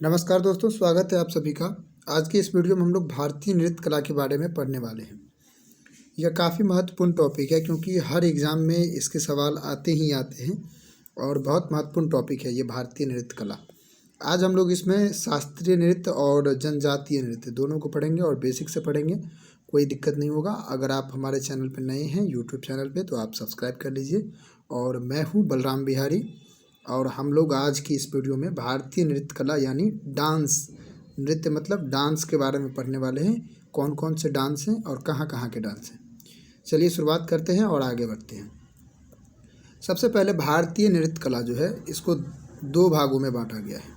नमस्कार दोस्तों, स्वागत है आप सभी का। आज की इस वीडियो में हम लोग भारतीय नृत्य कला के बारे में पढ़ने वाले हैं। यह काफ़ी महत्वपूर्ण टॉपिक है क्योंकि हर एग्ज़ाम में इसके सवाल आते ही आते हैं और बहुत महत्वपूर्ण टॉपिक है ये भारतीय नृत्य कला। आज हम लोग इसमें शास्त्रीय नृत्य और जनजातीय नृत्य दोनों को पढ़ेंगे और बेसिक से पढ़ेंगे। कोई दिक्कत नहीं होगा। अगर आप हमारे चैनल पर नए हैं यूट्यूब चैनल पर, तो आप सब्सक्राइब कर लीजिए। और मैं हूँ बलराम बिहारी और हम लोग आज की इस वीडियो में भारतीय नृत्य कला यानी डांस, नृत्य मतलब डांस के बारे में पढ़ने वाले हैं। कौन कौन से डांस हैं और कहाँ कहाँ के डांस हैं। चलिए शुरुआत करते हैं और आगे बढ़ते हैं। सबसे पहले भारतीय नृत्य कला जो है इसको दो भागों में बांटा गया है।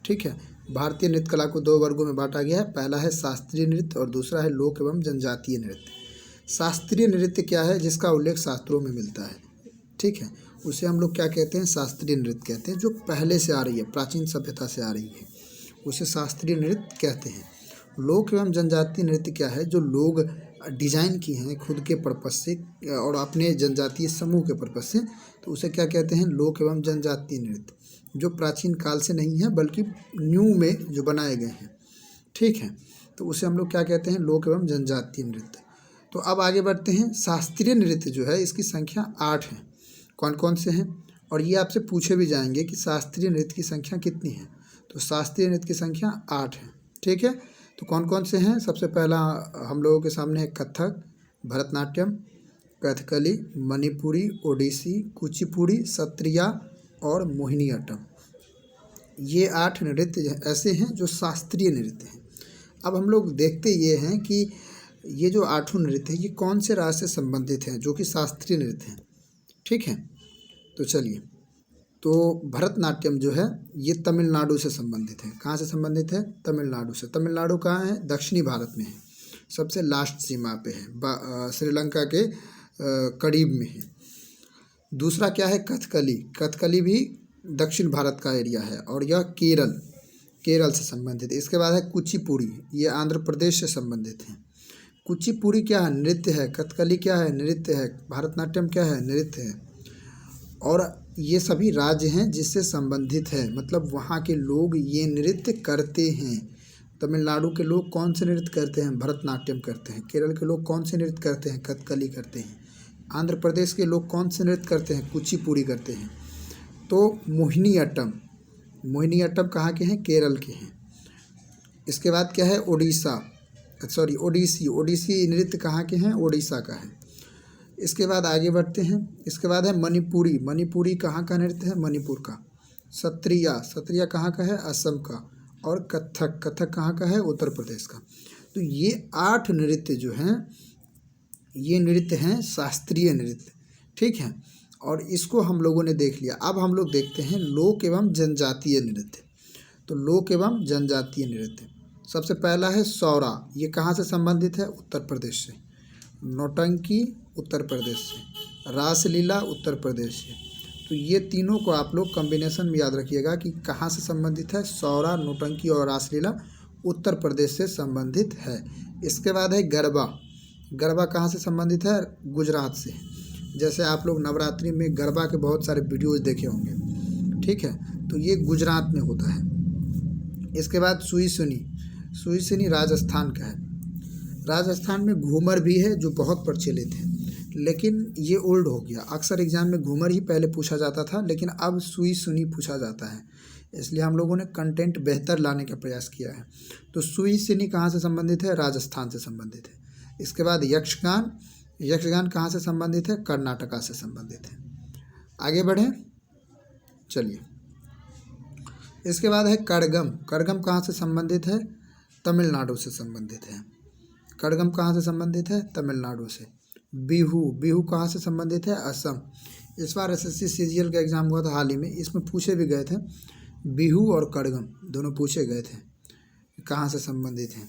ठीक है, भारतीय नृत्य कला को दो वर्गों में बांटा गया है। पहला है शास्त्रीय नृत्य और दूसरा है लोक एवं जनजातीय नृत्य। शास्त्रीय नृत्य क्या है? जिसका उल्लेख शास्त्रों में मिलता है। ठीक है, उसे हम लोग क्या कहते हैं? शास्त्रीय नृत्य कहते हैं। जो पहले से आ रही है, प्राचीन सभ्यता से आ रही है, उसे शास्त्रीय नृत्य कहते हैं। लोक एवं जनजातीय नृत्य क्या है? जो लोग डिजाइन किए हैं खुद के पर्पज से और अपने जनजातीय समूह के पर्पज से, तो उसे क्या कहते हैं? लोक एवं जनजातीय नृत्य। जो प्राचीन काल से नहीं है बल्कि न्यू में जो बनाए गए हैं। ठीक है, तो उसे हम लोग क्या कहते हैं? लोक एवं जनजातीय नृत्य। तो अब आगे बढ़ते हैं। शास्त्रीय नृत्य जो है इसकी संख्या 8 है। कौन कौन से हैं? और ये आपसे पूछे भी जाएंगे कि शास्त्रीय नृत्य की संख्या कितनी है। तो शास्त्रीय नृत्य की संख्या 8 है। ठीक है, तो कौन कौन से हैं? सबसे पहला हम लोगों के सामने है कथक, भरतनाट्यम, कथकली, मणिपुरी, ओडिसी, कुचिपुड़ी, सत्रिया और मोहिनीअट्टम। ये 8 नृत्य ऐसे हैं जो शास्त्रीय नृत्य हैं। अब हम लोग देखते ये हैं कि ये जो 8 नृत्य हैं ये कौन से राज्य से संबंधित हैं जो कि शास्त्रीय नृत्य हैं। ठीक है, तो चलिए, तो भरतनाट्यम जो है ये तमिलनाडु से संबंधित है। कहाँ से संबंधित है? तमिलनाडु से। तमिलनाडु कहाँ है? दक्षिणी भारत में है, सबसे लास्ट सीमा पे है, श्रीलंका के करीब में है। दूसरा क्या है? कथकली। कथकली भी दक्षिण भारत का एरिया है और यह केरल से संबंधित है। इसके बाद है कुचिपुड़ी, ये आंध्र प्रदेश से संबंधित है। कुचिपुड़ी क्या है? नृत्य है। कथकली क्या है? नृत्य है। भरतनाट्यम क्या है? नृत्य है। और ये सभी राज्य हैं जिससे संबंधित है, मतलब वहाँ के लोग ये नृत्य करते हैं। तमिलनाडु के लोग कौन से नृत्य करते हैं? भरतनाट्यम करते हैं। केरल के लोग कौन से नृत्य करते हैं? कथकली करते हैं। आंध्र प्रदेश के लोग कौन से नृत्य करते हैं? कुचिपुड़ी करते हैं। तो मोहिनीअट्टम कहाँ के हैं? केरल के हैं। इसके बाद क्या है? ओडिसी नृत्य कहाँ के हैं? ओडिशा का है। इसके बाद आगे बढ़ते हैं। इसके बाद है मणिपुरी कहाँ का नृत्य है? मणिपुर का। सत्रिया कहाँ का है? असम का। और कथक कहाँ का है? उत्तर प्रदेश का। तो ये 8 नृत्य जो हैं ये नृत्य हैं शास्त्रीय नृत्य। ठीक है, और इसको हम लोगों ने देख लिया। अब हम लोग देखते हैं लोक एवं जनजातीय नृत्य। तो लोक एवं जनजातीय नृत्य सबसे पहला है सौरा। ये कहाँ से संबंधित है? उत्तर प्रदेश से। नौटंकी उत्तर प्रदेश से। रासलीला उत्तर प्रदेश से। तो ये तीनों को आप लोग कॉम्बिनेशन में याद रखिएगा कि कहाँ से संबंधित है। सौरा, नौटंकी और रासलीला उत्तर प्रदेश से संबंधित है। इसके बाद है गरबा कहाँ से संबंधित है? गुजरात से। जैसे आप लोग नवरात्रि में गरबा के बहुत सारे वीडियोज़ देखे होंगे। ठीक है, तो ये गुजरात में होता है। इसके बाद सुई राजस्थान का है। राजस्थान में घूमर भी है जो बहुत प्रचलित है, लेकिन ये ओल्ड हो गया। अक्सर एग्जाम में घूमर ही पहले पूछा जाता था, लेकिन अब सुई सुनी पूछा जाता है। इसलिए हम लोगों ने कंटेंट बेहतर लाने का प्रयास किया है। तो सुई सुनी कहाँ से संबंधित है? राजस्थान से संबंधित है। इसके बाद यक्षगान कहाँ से संबंधित है? कर्नाटका से संबंधित है। आगे बढ़ें, चलिए। इसके बाद है कड़गम कहाँ से संबंधित है? तमिलनाडु से संबंधित है। कड़गम कहाँ से संबंधित है? तमिलनाडु से। बिहू कहाँ से संबंधित है? असम। इस बार एसएससी सीजीएल का एग्ज़ाम हुआ था हाल ही में, इसमें पूछे भी गए थे। बिहू और कड़गम दोनों पूछे गए थे कहाँ से संबंधित हैं।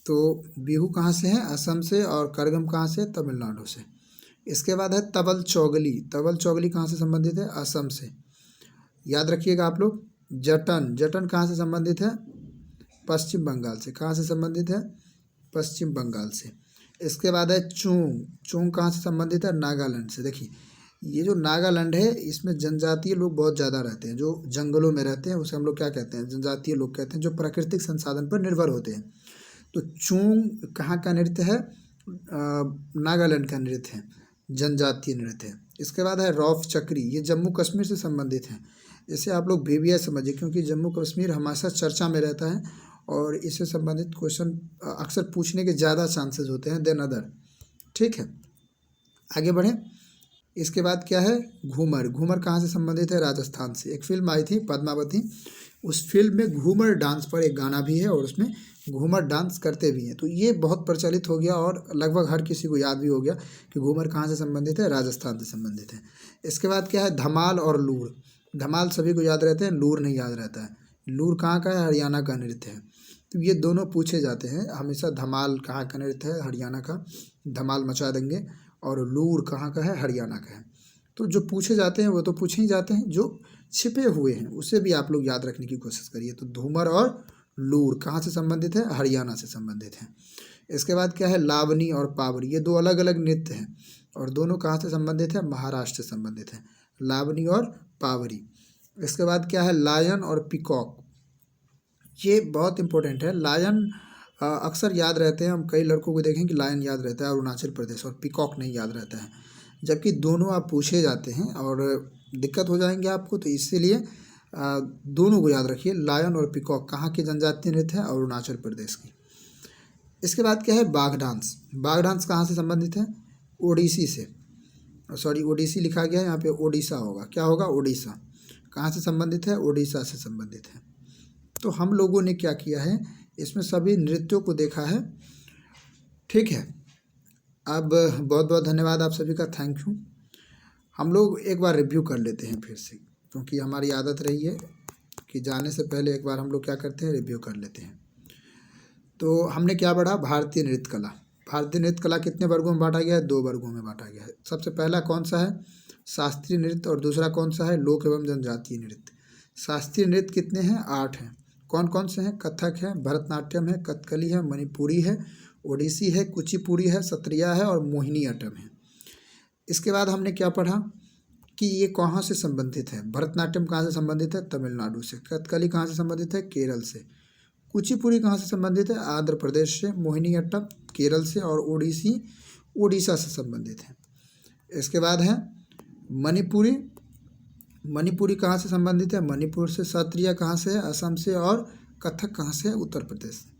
तो बिहू कहाँ से है? असम से। और कड़गम कहाँ से? तमिलनाडु से। इसके बाद है तबल चौगली कहाँ से संबंधित है? असम से। याद रखिएगा आप लोग। जटन कहाँ से संबंधित है? पश्चिम बंगाल से। कहाँ से संबंधित है? पश्चिम बंगाल से। इसके बाद है चोंग कहाँ से संबंधित है? नागालैंड से। देखिए, ये जो नागालैंड है इसमें जनजातीय लोग बहुत ज़्यादा रहते हैं, जो जंगलों में रहते हैं उसे हम लोग क्या कहते हैं, जनजातीय लोग कहते हैं, जो प्राकृतिक संसाधन पर निर्भर होते हैं। तो चूंग कहाँ का नृत्य है, नागालैंड का नृत्य है, जनजातीय नृत्य है। इसके बाद है रौफ चक्री, ये जम्मू कश्मीर से संबंधित है। इसे आप लोग VVS समझिए, क्योंकि जम्मू कश्मीर हमेशा चर्चा में रहता है और इससे संबंधित क्वेश्चन अक्सर पूछने के ज़्यादा चांसेस होते हैं देन अदर। ठीक है, आगे बढ़ें। इसके बाद क्या है, घूमर। घूमर कहाँ से संबंधित है, राजस्थान से। एक फिल्म आई थी पद्मावती, उस फिल्म में घूमर डांस पर एक गाना भी है और उसमें घूमर डांस करते भी हैं। तो ये बहुत प्रचलित हो गया और लगभग हर किसी को याद भी हो गया कि घूमर कहाँ से संबंधित है, राजस्थान से संबंधित है। इसके बाद क्या है, धमाल और लूर। धमाल सभी को याद रहते हैं, लूर नहीं याद रहता है। लूर कहाँ का है, हरियाणा का नृत्य है। तो ये दोनों पूछे जाते हैं हमेशा, धमाल कहाँ का नृत्य है, हरियाणा का, धमाल मचा देंगे, और लूर कहाँ का है, हरियाणा का है। तो जो पूछे जाते हैं वो तो पूछे ही जाते हैं, जो छिपे हुए हैं उसे भी आप लोग याद रखने की कोशिश करिए। तो धूमर और लूर कहाँ से संबंधित है, हरियाणा से संबंधित है। इसके बाद क्या है, लावनी और पावरी, ये दो अलग अलग नृत्य हैं और दोनों कहाँ से संबंधित है, महाराष्ट्र से संबंधित है, लावनी और पावरी। इसके बाद क्या है, लायन और पिकॉक, ये बहुत इंपॉर्टेंट है। लायन अक्सर याद रहते हैं, हम कई लड़कों को देखें कि लायन याद रहता है अरुणाचल प्रदेश, और पिकॉक नहीं याद रहता है, जबकि दोनों आप पूछे जाते हैं और दिक्कत हो जाएंगे आपको। तो इसीलिए दोनों को याद रखिए, लायन और पिकॉक कहाँ की जनजातीय नृत्य है, अरुणाचल प्रदेश की। इसके बाद क्या है, बाघ डांस। बाघ डांस कहाँ से संबंधित है, ओडिसी से, सॉरी ओडिसी लिखा गया है यहाँ पे, ओडिशा होगा, क्या होगा, ओडिशा। कहाँ से संबंधित है, ओडिशा से संबंधित है। तो हम लोगों ने क्या किया है, इसमें सभी नृत्यों को देखा है। ठीक है, अब बहुत बहुत धन्यवाद आप सभी का, थैंक यू। हम लोग एक बार रिव्यू कर लेते हैं फिर से, क्योंकि हमारी आदत रही है कि जाने से पहले एक बार हम लोग क्या करते हैं, रिव्यू कर लेते हैं। तो हमने क्या पढ़ा, भारतीय नृत्य कला। भारतीय नृत्य कला कितने वर्गों में बांटा गया है, 2 वर्गों में बांटा गया है। सबसे पहला कौन सा है, शास्त्रीय नृत्य, और दूसरा कौन सा है, लोक एवं जनजातीय नृत्य। शास्त्रीय नृत्य कितने हैं, 8 हैं। कौन कौन से हैं, कथक है, भरतनाट्यम है, कथकली है, मणिपुरी है, ओडिसी है, कुचिपुड़ी है, सत्रिया है और मोहिनीअट्टम है। इसके बाद हमने क्या पढ़ा कि ये कहाँ से संबंधित है, भरतनाट्यम कहाँ से संबंधित है, तमिलनाडु से। कथकली कहाँ से संबंधित है, केरल से। कुचिपुड़ी कहाँ से संबंधित है, आंध्र प्रदेश से। मोहिनीअट्टम केरल से, और ओडिसी उड़ीसा से संबंधित है। इसके बाद है मणिपुरी। मणिपुरी कहाँ से संबंधित है, मणिपुर से। सत्रिया कहाँ से है, असम से। और कथक कहाँ से है, उत्तर प्रदेश से।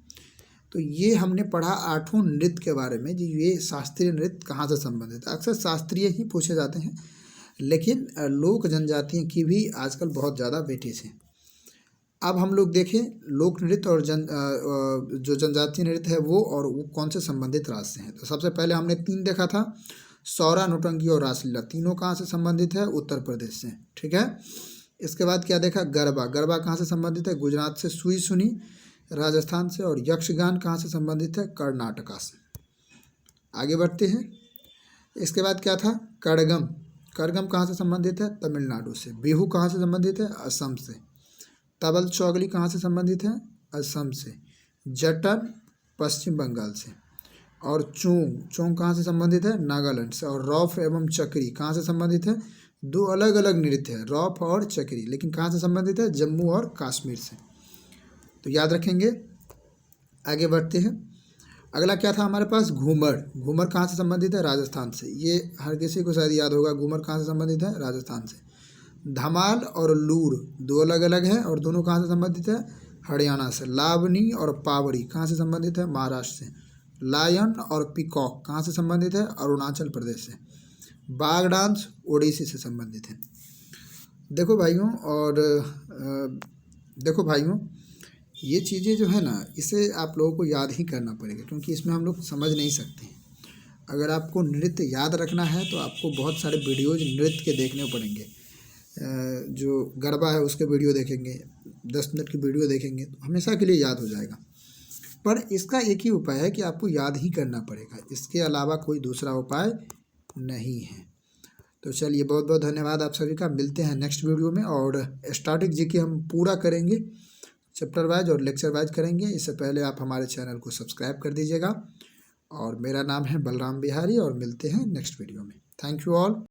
तो ये हमने पढ़ा 8 नृत्य के बारे में, जी ये शास्त्रीय नृत्य कहाँ से संबंधित है। अक्सर शास्त्रीय ही पूछे जाते हैं, लेकिन लोक जनजातियों की भी आजकल बहुत ज़्यादा वेटेज है। अब हम लोग देखें लोक नृत्य और जो जनजातीय नृत्य है वो, और वो कौन से संबंधित राज्य से हैं। तो सबसे पहले हमने 3 देखा था, सौरा, नौटंकी और रासलीला। तीनों कहाँ से संबंधित है, उत्तर प्रदेश से। ठीक है, इसके बाद क्या देखा, गरबा। गरबा कहाँ से संबंधित है, गुजरात से। सुई सुनी राजस्थान से। और यक्षगान कहाँ से संबंधित है, कर्नाटका से। आगे बढ़ते हैं। इसके बाद क्या था, कड़गम। कड़गम कहाँ से संबंधित है, तमिलनाडु से। बिहू कहाँ से संबंधित है, असम से। तबल चौगली कहाँ से संबंधित है, असम से। जटन पश्चिम बंगाल से। और चोंग, चोंग कहाँ से संबंधित है, नागालैंड से। और रौफ एवं चक्री कहाँ से संबंधित है, 2 अलग अलग नृत्य है, रौफ और चक्री, लेकिन कहाँ से संबंधित है, जम्मू और कश्मीर से। तो याद रखेंगे। आगे बढ़ते हैं। अगला क्या था हमारे पास, घूमर। घूमर कहाँ से संबंधित है, राजस्थान से। ये हर किसी को शायद याद होगा, घूमर कहाँ से संबंधित है, राजस्थान से। धमाल और लूर 2 अलग अलग हैं और दोनों कहाँ से संबंधित है, हरियाणा से। लावनी और पावरी कहाँ से संबंधित है, महाराष्ट्र से। लायन और पिकॉक कहाँ से संबंधित है, अरुणाचल प्रदेश से। बाघ डांस ओडिसी से संबंधित है। देखो भाइयों, और देखो भाइयों, ये चीज़ें जो है ना, इसे आप लोगों को याद ही करना पड़ेगा, क्योंकि इसमें हम लोग समझ नहीं सकते हैं। अगर आपको नृत्य याद रखना है तो आपको बहुत सारे वीडियोज नृत्य के देखने पड़ेंगे। जो गरबा है उसके वीडियो देखेंगे, 10 मिनट की वीडियो देखेंगे, तो हमेशा के लिए याद हो जाएगा। पर इसका एक ही उपाय है कि आपको याद ही करना पड़ेगा, इसके अलावा कोई दूसरा उपाय नहीं है। तो चलिए, बहुत बहुत धन्यवाद आप सभी का। मिलते हैं नेक्स्ट वीडियो में, और स्टैटिक जीके हम पूरा करेंगे, चैप्टर वाइज और लेक्चर वाइज करेंगे। इससे पहले आप हमारे चैनल को सब्सक्राइब कर दीजिएगा। और मेरा नाम है बलराम बिहारी, और मिलते हैं नेक्स्ट वीडियो में। Thank you all.